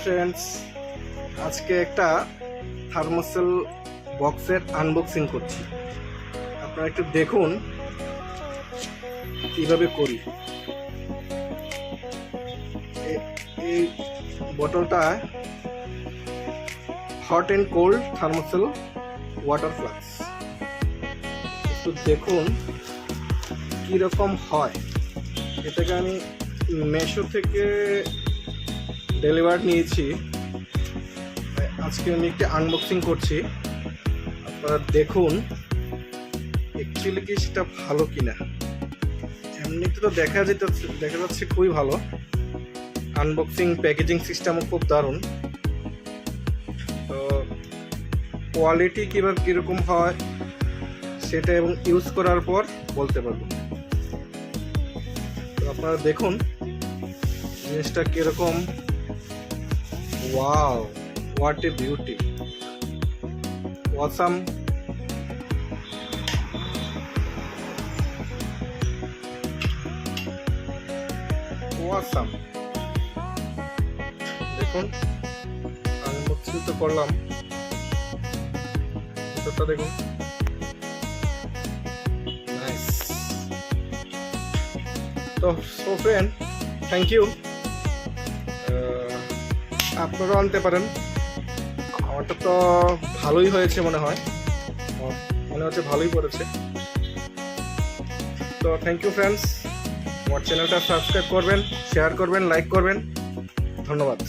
Friends, আজকে একটা থার্মোসেল বক্সের আনবক্সিং করছি। আপনারা একটু দেখুন কিভাবে করি। এই বোতলটা hot and cold Thermosteel water flask. একটু দেখুন কীরকম হয়। এটাকে আমি মেশো থেকে ডেলিভার নিয়েছি। আজকে আমি একটি আনবক্সিং করছি। আপনারা দেখুন অ্যাকচুয়ালি কি সেটা ভালো কিনা। এমনিতে তো দেখা যাচ্ছে খুবই ভালো। আনবক্সিং প্যাকেজিং সিস্টেমও খুব দারুণ। তো কোয়ালিটি কীরকম হয় সেটা এবং ইউজ করার পর বলতে পারবো। তো আপনারা দেখুন জিনিসটা কীরকম। Wow, what a beauty, awesome. Awesome, দেখুন আনবক্সিং তো করলাম, ভিতরটা দেখুন। নাইস। তো সো ফ্রেন্ড, থ্যাংক ইউ। আপনারাও আনতে পারেন। আমারটা তো ভালোই হয়েছে মনে হচ্ছে ভালোই পড়েছে। তো থ্যাংক ইউ ফ্রেন্ডস। আমার চ্যানেলটা সাবস্ক্রাইব করবেন, শেয়ার করবেন, লাইক করবেন। ধন্যবাদ।